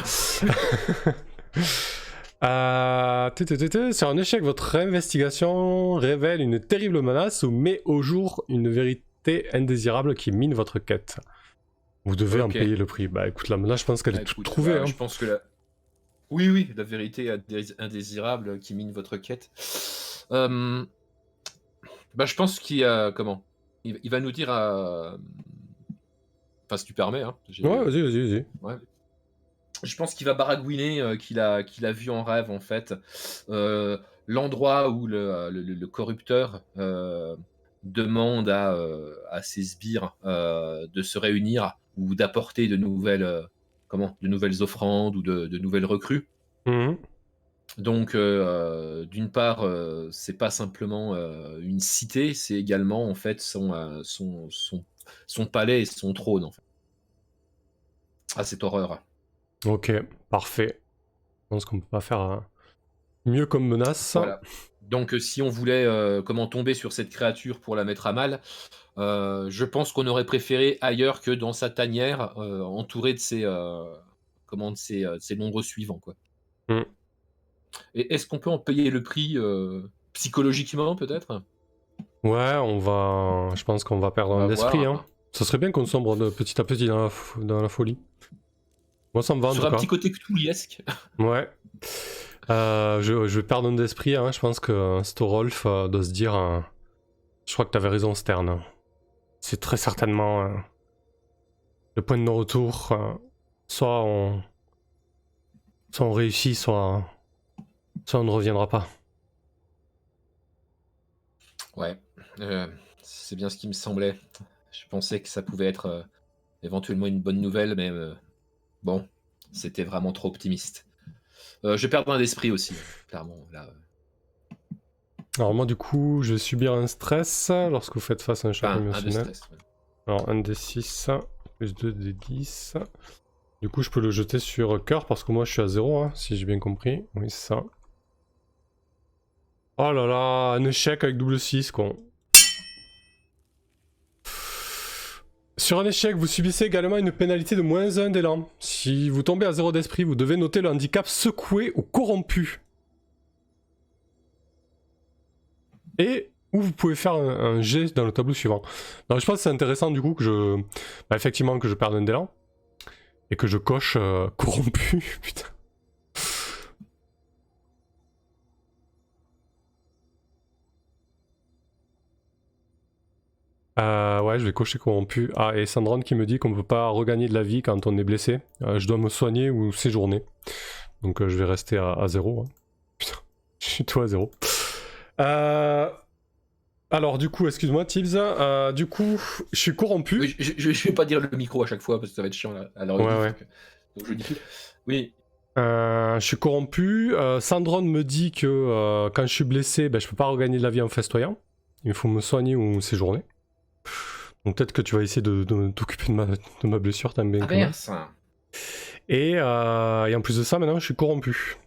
Sur un échec, votre investigation révèle une terrible menace ou met au jour une vérité indésirable qui mine votre quête. Vous devez en payer le prix. Bah écoute, la menace, je pense qu'elle est toute trouvée. Hein. Je pense que oui, la vérité indésirable qui mine votre quête. Je pense qu'il y a... Comment il va nous dire à... Enfin, si tu permets. Hein, ouais, vas-y. Ouais. Je pense qu'il va baragouiner qu'il a vu en rêve, en fait. L'endroit où le corrupteur demande à ses sbires de se réunir ou d'apporter de nouvelles offrandes ou de nouvelles recrues. Mmh. Donc, d'une part, c'est pas simplement une cité, c'est également en fait son palais et son trône, en fait. Ah, cette horreur. Ok, parfait. Je pense qu'on peut pas faire mieux comme menace. Voilà. Donc, si on voulait tomber sur cette créature pour la mettre à mal, je pense qu'on aurait préféré ailleurs que dans sa tanière, entouré de ses nombreux suivants, quoi. Mm. Et est-ce qu'on peut en payer le prix psychologiquement, peut-être? Ouais, je pense qu'on va perdre un esprit. Hein. Ça serait bien qu'on sombre petit à petit dans la folie. Moi, ça me va en tout cas. Sur un petit côté cthulhuesque. Ouais. Je vais perdre un esprit. Hein. Je pense que Storolf doit se dire. Je crois que t'avais raison, Stern. C'est très certainement le point de non-retour. Soit on réussit, soit on ne reviendra pas. Ouais, c'est bien ce qui me semblait. Je pensais que ça pouvait être éventuellement une bonne nouvelle, mais bon, c'était vraiment trop optimiste. Je perds un d'esprit aussi, clairement. Là. Alors moi du coup, je vais subir un stress lorsque vous faites face à un choc émotionnel. Un de stress, ouais. Alors 1 des 6 plus 2 des 10. Du coup je peux le jeter sur cœur parce que moi je suis à 0 hein, si j'ai bien compris. Oui c'est ça. Oh là là, un échec avec double 6 con. Sur un échec, vous subissez également une pénalité de -1 d'élan. Si vous tombez à 0 d'esprit, vous devez noter le handicap secoué ou corrompu. Et où vous pouvez faire un jet dans le tableau suivant. Donc je pense que c'est intéressant du coup que effectivement que je perde un d'élan. Et que je coche corrompu, putain. Ouais, je vais cocher corrompu. Ah, et Sandrone qui me dit qu'on peut pas regagner de la vie quand on est blessé. Je dois me soigner ou séjourner. Donc je vais rester à 0. Hein. Putain, je suis tout à 0. Alors du coup, excuse-moi Tibbs, du coup, je suis corrompu. Oui, je vais pas dire le micro à chaque fois parce que ça va être chiant là, à l'heure ouais. Donc je dis oui. Je suis corrompu. Sandrone me dit que quand je suis blessé, je peux pas regagner de la vie en festoyant. Il faut me soigner ou séjourner. Donc peut-être que tu vas essayer de t'occuper de ma blessure, t'aimes bien que moi. Et en plus de ça, maintenant, je suis corrompu.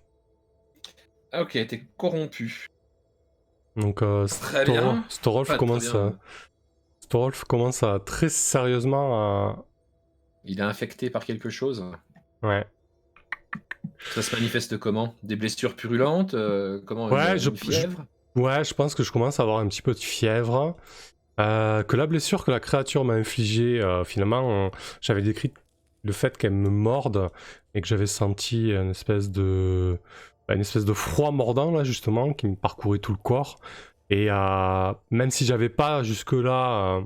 Ah ok, t'es corrompu. Donc Storolf commence à très sérieusement à... Il est infecté par quelque chose. Ouais. Ça se manifeste comment? Des blessures purulentes? Comment Ouais, une fièvre? Ouais, je pense que je commence à avoir un petit peu de fièvre. Que la blessure que la créature m'a infligée, finalement, j'avais décrit le fait qu'elle me morde et que j'avais senti une espèce de froid mordant là justement qui me parcourait tout le corps. Et même si j'avais pas jusque-là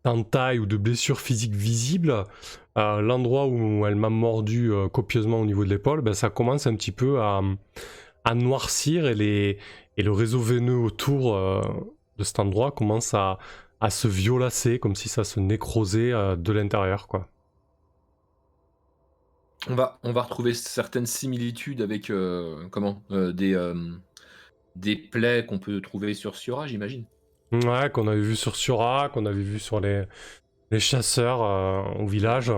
d'entaille ou de blessure physique visible, l'endroit où elle m'a mordu copieusement au niveau de l'épaule, ça commence un petit peu à noircir et le réseau veineux autour de cet endroit commence à se violacer comme si ça se nécrosait de l'intérieur quoi. On va retrouver certaines similitudes avec des plaies qu'on peut trouver sur Siora, j'imagine. Ouais, qu'on avait vu sur Siora, qu'on avait vu sur les chasseurs au village.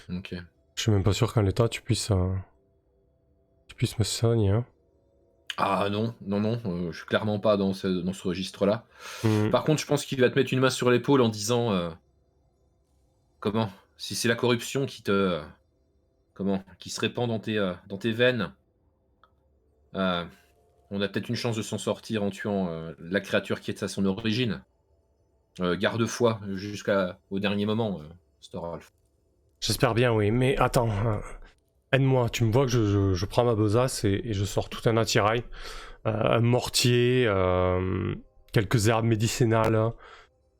Ok. Je suis même pas sûr qu'en l'état tu puisses me soigner. Hein. Ah non, non, non, je suis clairement pas dans ce registre-là. Hmm. Par contre, je pense qu'il va te mettre une main sur l'épaule en disant comment? Si c'est la corruption qui te qui se répand dans tes veines, euh, on a peut-être une chance de s'en sortir en tuant la créature qui est à son origine. Garde foi jusqu'au dernier moment, Storalf. J'espère bien, oui. Mais attends, aide-moi. Tu me vois que je prends ma besace et je sors tout un attirail. Un mortier, quelques herbes médicinales,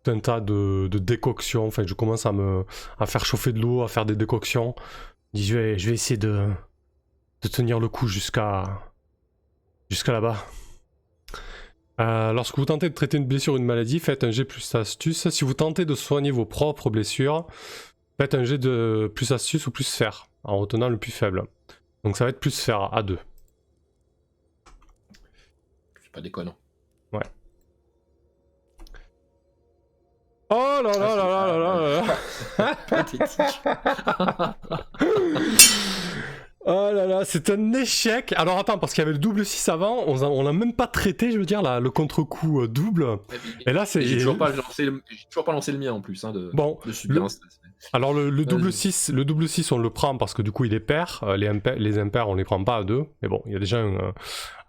tout un tas de décoctions. Enfin, je commence à faire chauffer de l'eau, à faire des décoctions. Je dis, je vais essayer de tenir le coup jusqu'à là-bas. Lorsque vous tentez de traiter une blessure ou une maladie, faites un jet plus astuce. Si vous tentez de soigner vos propres blessures, faites un jet de plus astuce ou plus fer, en retenant le plus faible. Donc ça va être plus fer à 2. C'est pas déconnant. Ouais. Oh là là là là là là là. Pathétique. Oh là là, c'est un échec. Alors attends, parce qu'il y avait le double 6 avant, on l'a même pas traité, je veux dire, le contre-coup double. Et là, c'est... J'ai toujours pas lancé le mien en plus, bon, de Super Stress. Alors le double 6, on le prend parce que du coup il est pair. Les impairs, on les prend pas à 2. Mais bon, il y a déjà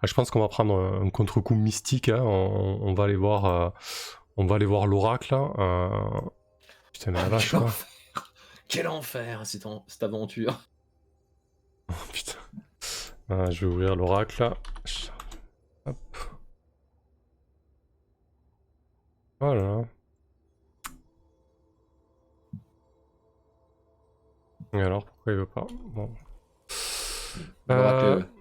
je pense qu'on va prendre un contre-coup mystique. Hein. On va aller voir... on va aller voir l'oracle. Putain, mais la vache, quoi. Quel enfer, cette aventure. Oh, putain. Je vais ouvrir l'oracle. Hop. Voilà. Et alors, pourquoi il veut pas? Bon.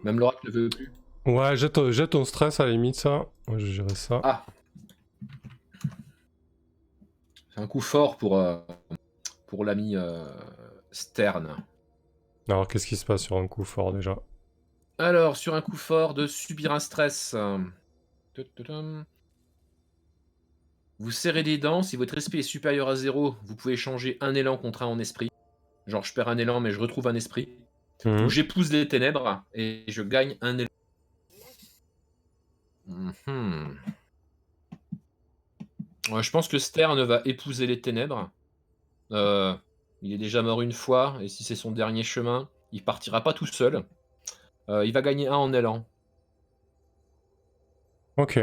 Même l'oracle ne veut plus. Ouais, jette ton stress à la limite, ça. Moi, je gérerai ça. Ah. C'est un coup fort pour l'ami Stern. Alors, qu'est-ce qui se passe sur un coup fort, déjà? Alors, sur un coup fort de subir un stress. Vous serrez les dents. Si votre esprit est supérieur à 0, vous pouvez changer un élan contre un en esprit. Genre, je perds un élan, mais je retrouve un esprit. Ou j'épouse les ténèbres et je gagne un élan. Ouais, je pense que Stern va épouser les ténèbres. Il est déjà mort une fois, et si c'est son dernier chemin, il partira pas tout seul. Il va gagner un en élan. Ok.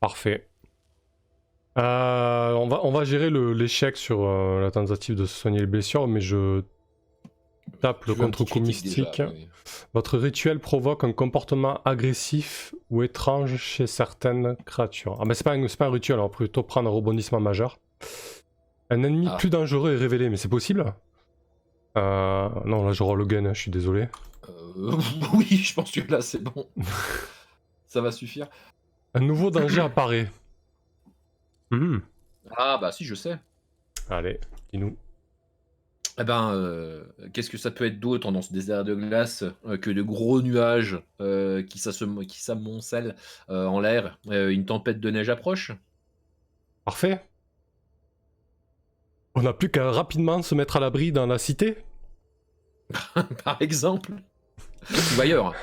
Parfait. On va gérer l'échec sur la tentative de se soigner les blessures, mais je tape le contre-coup mystique. Déjà, oui. Votre rituel provoque un comportement agressif ou étrange chez certaines créatures. Ah ben c'est pas un rituel, on va plutôt prendre un rebondissement majeur. Un ennemi plus dangereux est révélé, mais c'est possible? Non, là je roll again, je suis désolé. Oui, je pense que là c'est bon. Ça va suffire. Un nouveau danger apparaît. Ah bah si, je sais. Allez, dis-nous. Eh ben, qu'est-ce que ça peut être d'autre dans ce désert de glace que de gros nuages qui s'amoncellent en l'air. Une tempête de neige approche. Parfait. On n'a plus qu'à rapidement se mettre à l'abri dans la cité. Par exemple. Ou ailleurs.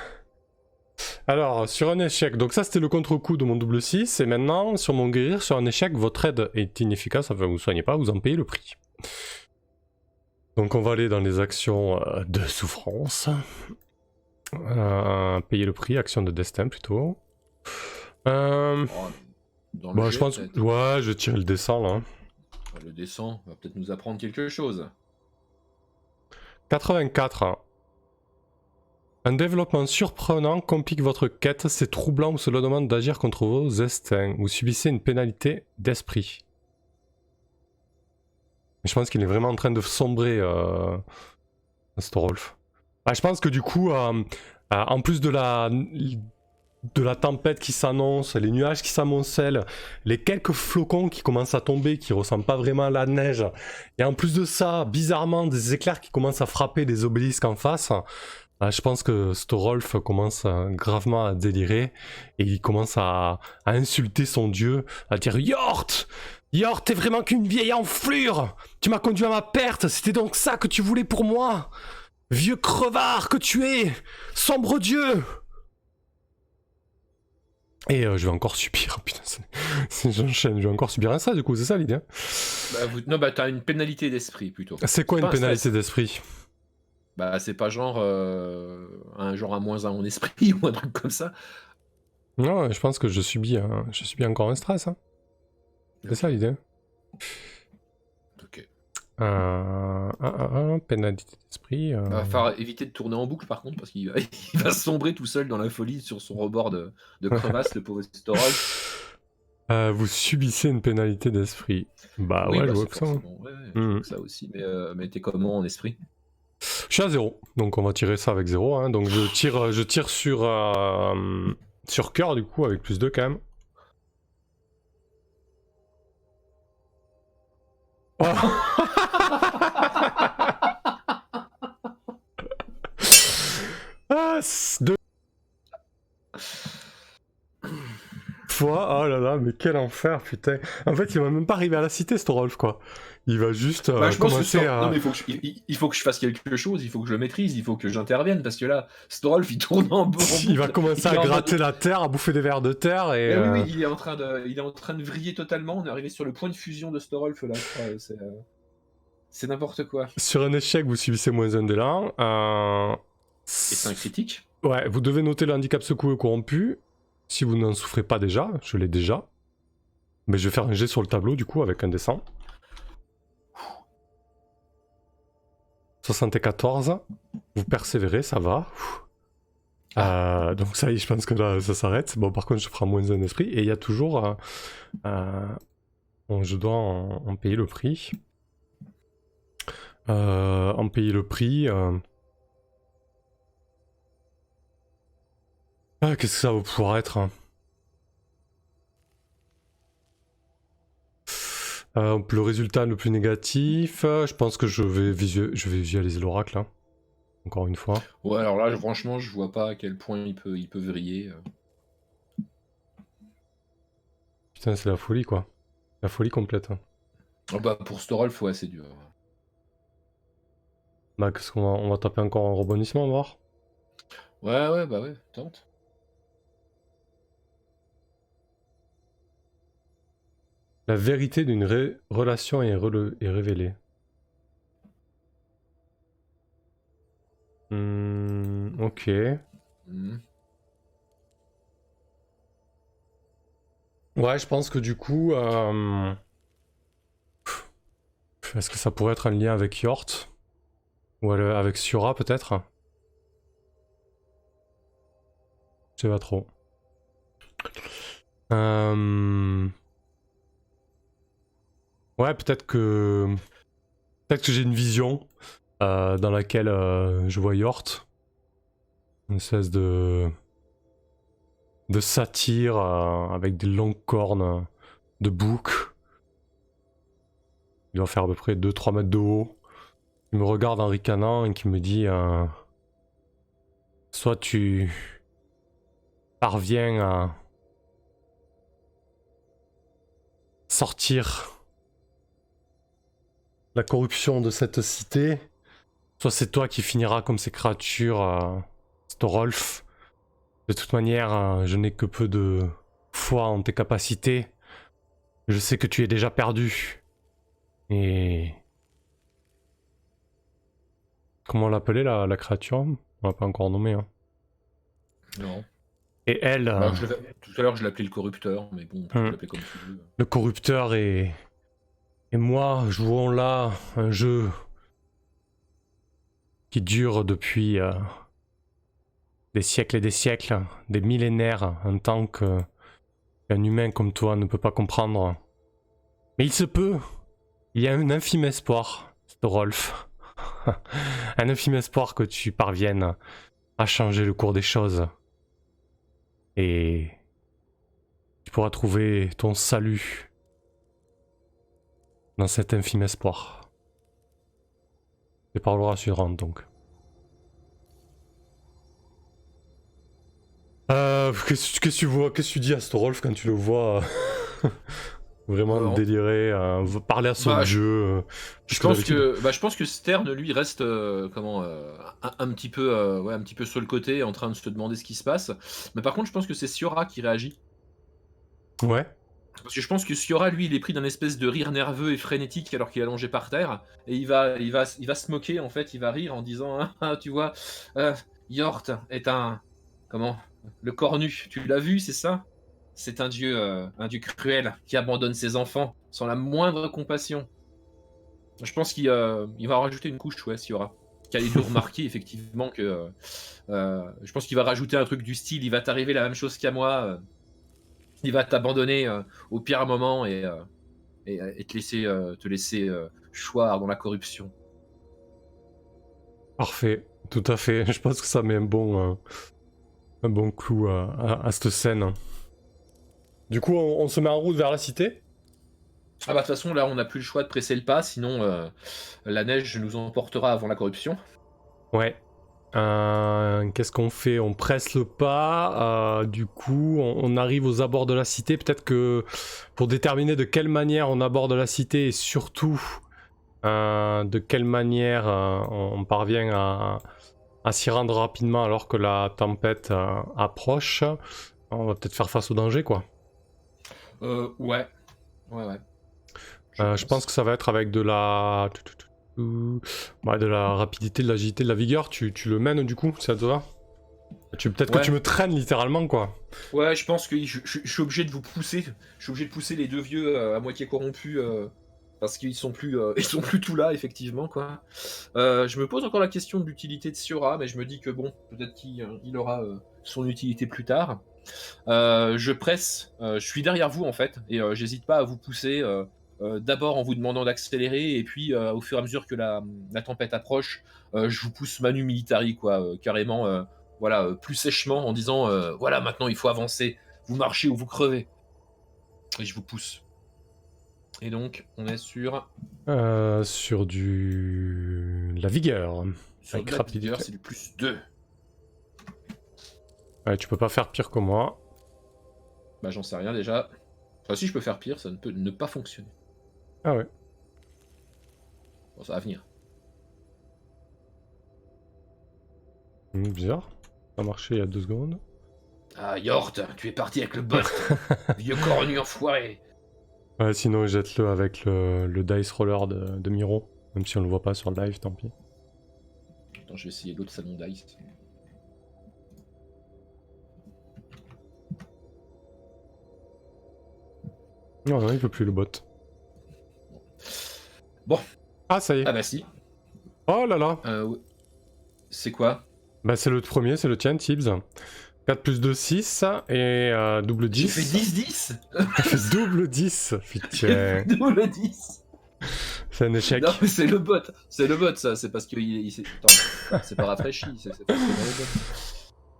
Alors, sur un échec, donc ça c'était le contre-coup de mon double 6, et maintenant, sur mon guérir, sur un échec, votre aide est inefficace, enfin vous ne soignez pas, vous en payez le prix. Donc on va aller dans les actions de souffrance. Payer le prix, action de destin plutôt. Bon, je pense... Ouais, je vais tirer le dessin là. Le dessin va peut-être nous apprendre quelque chose. 84. Un développement surprenant complique votre quête, c'est troublant ou cela demande d'agir contre vos instincts. Vous subissez une pénalité d'esprit. Je pense qu'il est vraiment en train de sombrer, Storolf. Je pense que du coup, en plus de la tempête qui s'annonce, les nuages qui s'amoncellent, les quelques flocons qui commencent à tomber, qui ressemblent pas vraiment à la neige, et en plus de ça, bizarrement, des éclairs qui commencent à frapper des obélisques en face, Je pense que Storolf commence gravement à délirer et il commence à insulter son dieu, à dire Yort! Yort, t'es vraiment qu'une vieille enflure! Tu m'as conduit à ma perte, c'était donc ça que tu voulais pour moi! Vieux crevard que tu es! Sombre dieu! Et je vais encore subir, putain, j'enchaîne, je vais encore subir ça du coup, c'est ça l'idée? Non, bah t'as une pénalité d'esprit plutôt. C'est quoi une pénalité d'esprit? Bah c'est pas genre un -1 en esprit ou un truc comme ça. Non, je pense que je subis encore un stress. Hein. C'est ça l'idée. Ok. Pénalité d'esprit. Va falloir éviter de tourner en boucle par contre parce qu'il va, il va sombrer tout seul dans la folie sur son rebord de crevasse, le pauvre Storolf. Vous subissez une pénalité d'esprit. Bah Oui, ouais, bah, je vois c'est que ça. Hein. forcément- ouais, je vois que ça aussi, mais t'es comment en esprit? Je suis à 0, donc on va tirer ça avec 0. Hein. Donc je tire sur cœur du coup avec +2 quand même. Oh. Ah, 2 fois, oh là là, mais quel enfer, putain. En fait, il va même pas arriver à la cité, Storolf, quoi. Il va juste Bah, je pense commencer que à... non, mais il faut que je fasse quelque chose, il faut que je le maîtrise, il faut que j'intervienne parce que là, Storolf il tourne en boucle. Il va commencer à gratter la terre, à bouffer des vers de terre et... Oui, il est en train de vriller totalement. On est arrivé sur le point de fusion de Storolf là. C'est n'importe quoi. Sur un échec, vous subissez -1 d'élan. Et c'est un critique. Ouais, vous devez noter le handicap secoué ou corrompu. Si vous n'en souffrez pas déjà, je l'ai déjà. Mais je vais faire un jet sur le tableau du coup avec un dessin. 74. Vous persévérez, ça va. Donc ça y est, je pense que là, ça s'arrête. Bon, par contre, je ferai -1 esprit. Et il y a toujours... je dois en payer le prix. En payer le prix... qu'est-ce que ça va pouvoir être hein. Le résultat le plus négatif, je pense que je vais visualiser l'oracle, hein. Encore une fois. Ouais, alors là, franchement, je vois pas à quel point il peut vriller. Putain, c'est la folie, quoi. La folie complète. Hein. Oh bah, pour Storolf, ouais, c'est dur. Bah, qu'est-ce on va taper encore un rebondissement, voir. Ouais, bah ouais, tente. La vérité d'une relation est révélée. Ok. Ouais, je pense que du coup... Est-ce que ça pourrait être un lien avec Yort? Ou avec Sura, peut-être? Je sais pas trop. Ouais, peut-être que j'ai une vision dans laquelle je vois Yort. Une espèce de satyre avec des longues cornes de bouc. Il doit faire à peu près 2-3 mètres de haut. Il me regarde en ricanant et qui me dit soit tu parviens à sortir la corruption de cette cité, soit c'est toi qui finiras comme ces créatures, Storolf. De toute manière, je n'ai que peu de foi en tes capacités. Je sais que tu es déjà perdu. Et... Comment l'appeler la créature? On l'a pas encore nommée. Hein. Non. Et elle... tout à l'heure, je l'appelais le corrupteur, mais bon, je l'appelais comme tu veux. Le corrupteur et moi jouons là un jeu qui dure depuis des siècles et des siècles, des millénaires, un temps qu'un humain comme toi ne peut pas comprendre. Mais il se peut, il y a un infime espoir, Storolf. Un infime espoir que tu parviennes à changer le cours des choses. Et tu pourras trouver ton salut dans cet infime espoir. Les paroles rassurantes donc. Qu'est-ce que tu vois, qu'est-ce que tu dis à Storolf quand tu le vois vraiment délirer, parler à son Bah, dieu Je plus pense d'habitude. je pense que Stern, lui, reste un petit peu, ouais, un petit peu sur le côté, en train de se demander ce qui se passe. Mais par contre, je pense que c'est Siora qui réagit. Ouais. Parce que je pense que Siora, lui, il est pris d'un espèce de rire nerveux et frénétique alors qu'il est allongé par terre, et il va se moquer, en fait, il va rire en disant, ah, tu vois, Yort est comment, le cornu, tu l'as vu, c'est ça? C'est un dieu cruel qui abandonne ses enfants sans la moindre compassion. Je pense il va en rajouter une couche, ouais, Siora. Qui a dû remarquer effectivement que, je pense qu'il va rajouter un truc du style, il va t'arriver la même chose qu'à moi, il va t'abandonner au pire moment et te laisser choir dans la corruption. Parfait, tout à fait. Je pense que ça met un bon clou à cette scène. Du coup, on se met en route vers la cité. Ah bah de toute façon là on n'a plus le choix de presser le pas, sinon la neige nous emportera avant la corruption. Ouais. Qu'est-ce qu'on fait? On presse le pas. Du coup, on arrive aux abords de la cité. Peut-être que pour déterminer de quelle manière on aborde la cité et surtout de quelle manière on parvient à s'y rendre rapidement alors que la tempête approche, on va peut-être faire face au danger, quoi. Ouais. Ouais. Je pense que ça va être avec de la... Ouais, de la rapidité, de l'agilité, de la vigueur. Tu le mènes du coup, ça te va? Peut-être que tu me traînes littéralement, quoi. Ouais, je pense que je suis obligé de vous pousser. Je suis obligé de pousser les deux vieux à moitié corrompus parce qu'ils sont plus, ils sont plus tout là, effectivement, quoi. Je me pose encore la question de l'utilité de Siora, mais je me dis que bon, peut-être qu'il aura son utilité plus tard. Je presse, je suis derrière vous en fait, et j'hésite pas à vous pousser. D'abord en vous demandant d'accélérer, et puis au fur et à mesure que la tempête approche, je vous pousse manu militari, quoi, carrément, voilà, plus sèchement en disant voilà, maintenant il faut avancer, vous marchez ou vous crevez. Et je vous pousse. Et donc, on est sur Sur la vigueur. sur Avec de la vigueur, rapidité. c'est du plus 2. Ouais, tu peux pas faire pire que moi. Bah, j'en sais rien déjà. Enfin, si je peux faire pire, ça ne peut ne pas fonctionner. Ah ouais. Bon, ça va venir. Bizarre. Ça a marché il y a 2 secondes. Ah, Yort, tu es parti avec le bot. Vieux cornu enfoiré. Ouais, sinon jette-le avec le dice roller de Miro. Même si on le voit pas sur le live, tant pis. Attends, je vais essayer l'autre salon d'ice. Non, non, il peut plus le bot. Bon. Ah, ça y est. Ah bah si. Oh là là. Ouais. C'est quoi? Bah c'est le premier, c'est le tien, Tibbs. 4 plus 2, 6 et double 10. J'ai fait 10-10. J'ai fait double 10, putain. Double 10. C'est un échec. Non, mais c'est le bot. C'est le bot, ça. C'est parce qu'il s'est... Attends, c'est pas rafraîchi. C'est le bot.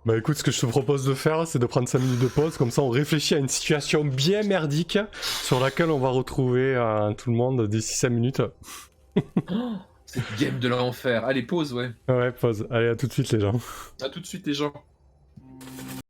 Bah écoute, ce que je te propose de faire, c'est de prendre 5 minutes de pause, comme ça on réfléchit à une situation bien merdique sur laquelle on va retrouver tout le monde d'ici 5 minutes. Oh, cette game de l'enfer. Allez, pause, ouais. Ouais, pause. Allez, à tout de suite les gens. À tout de suite, les gens.